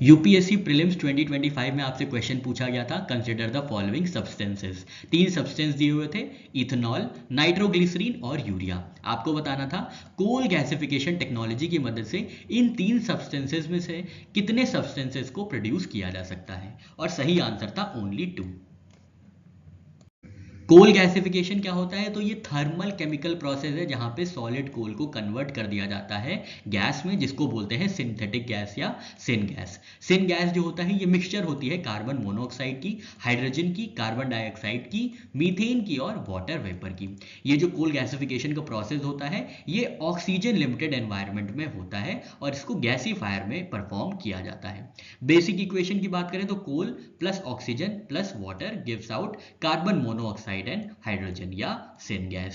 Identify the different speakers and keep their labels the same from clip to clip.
Speaker 1: UPSC prelims 2025 में आपसे question पूछा गया था, consider the following substances. 3 substance दिए हुए थे, इथेनॉल, नाइट्रोग्लिसरीन और यूरिया। आपको बताना था कोल गैसिफिकेशन टेक्नोलॉजी की मदद से इन 3 सब्सटेंसेस में से कितने सब्सटेंसेस को प्रोड्यूस किया जा सकता है, और सही आंसर था ओनली 2। कोल गैसिफिकेशन क्या होता है? तो ये थर्मल केमिकल प्रोसेस है जहां पे सॉलिड कोल को कन्वर्ट कर दिया जाता है गैस में, जिसको बोलते हैं सिंथेटिक गैस या सिन गैस। सिन गैस जो होता है ये मिक्सचर होती है कार्बन मोनोऑक्साइड की, हाइड्रोजन की, कार्बन डाइऑक्साइड की, मीथेन की और वाटर वेपर की। ये जो कोल गैसिफिकेशन का प्रोसेस होता है ये ऑक्सीजन लिमिटेड एनवायरनमेंट में होता है और इसको गैसीफायर में परफॉर्म किया जाता है। बेसिक इक्वेशन की बात करें तो coal plus oxygen plus water gives out carbon monoxide and hydrogen या syn gas.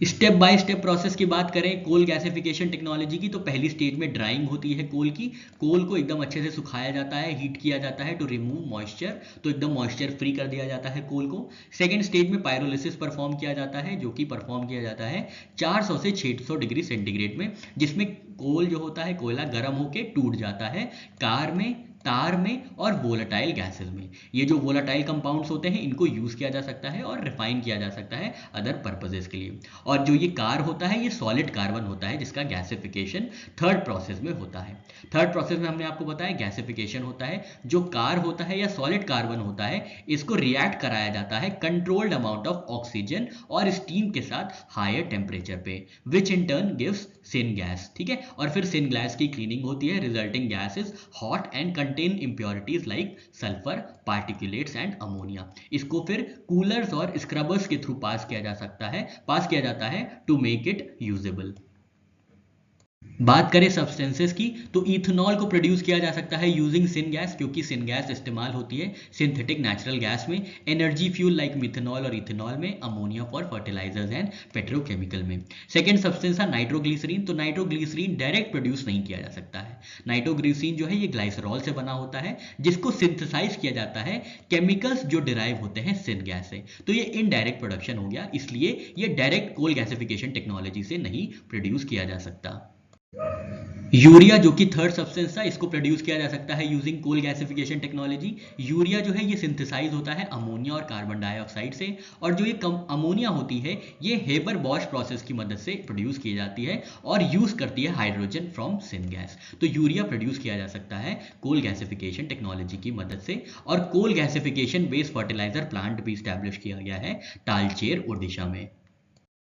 Speaker 1: Step by step process की बात करें कोल गैसिफिकेशन टेक्नोलॉजी की, तो पहली स्टेज में ड्राइंग होती है कोल की। कोल को एकदम अच्छे से सुखाया जाता है, हीट किया जाता है टू रिमूव मॉइस्चर, तो एकदम मॉइस्चर फ्री कर दिया जाता है कोल को। सेकेंड स्टेज में पायरोलिसिस परफॉर्म किया जाता है, जो कि परफॉर्म किया जाता है 400 से 600 डिग्री सेंटीग्रेड में, जिसमें कोल जो होता है कोयला गर्म होकर टूट जाता है कार में, तार में और वोलेटाइल गैसेस में। ये जो वोलेटाइल कंपाउंड्स होते हैं इनको यूज किया जा सकता है और रिफाइन किया जा सकता है अदर पर्पसेस के लिए। और जो ये कार होता है ये सॉलिड कार्बन होता है जिसका गैसिफिकेशन थर्ड प्रोसेस में होता है। थर्ड प्रोसेस में हमने आपको बताया गैसिफिकेशन होता है, जो कार होता है या सॉलिड कार्बन होता है इसको रिएक्ट कराया जाता है कंट्रोल्ड अमाउंट ऑफ ऑक्सीजन और स्टीम के साथ हायर टेम्परेचर पे, which in turn gives syn gas. ठीक है, और फिर सिन गैस की क्लीनिंग होती है, resulting gas is hot and contain impurities like sulphur, particulates and ammonia. इसको फिर कूलर्स और स्क्रबर्स के थ्रू पास किया जाता है टू मेक इट यूजेबल। बात करें सब्सटेंसेस की, तो इथेनॉल को प्रोड्यूस किया जा सकता है यूजिंग सिन गैस, क्योंकि सिन गैस इस्तेमाल होती है सिंथेटिक नेचुरल गैस में, एनर्जी फ्यूल लाइक मिथेनॉल और इथेनॉल में, ammonia for fertilisers and petrochemical में। सेकेंड सब्सटेंस है नाइट्रोग्लिसरीन, तो नाइट्रोग्लिसरीन डायरेक्ट प्रोड्यूस नहीं किया जा सकता है। नाइट्रोग्लिसरीन जो है ये ग्लाइसरॉल से बना होता है जिसको सिंथेसाइज किया जाता है केमिकल्स जो डिराइव होते हैं सिन गैस से, तो ये इनडायरेक्ट प्रोडक्शन हो गया, इसलिए ये डायरेक्ट कोल गैसिफिकेशन टेक्नोलॉजी से नहीं प्रोड्यूस किया जा सकता। यूरिया जो कि थर्ड सब्सटेंस था इसको प्रोड्यूस किया जा सकता है using coal gasification technology. Urea जो है ये सिंथेसाइज होता है अमोनिया और कार्बन डाइऑक्साइड से, और जो ये अमोनिया होती है ये हेबर बॉश प्रोसेस की मदद से प्रोड्यूस की जाती है और यूज करती है हाइड्रोजन फ्रॉम सिन गैस। तो यूरिया प्रोड्यूस किया जा सकता है कोल गैसिफिकेशन टेक्नोलॉजी की मदद से, और coal gasification based fertiliser plant भी स्टैब्लिश किया गया है तालचेर ओडिशा में।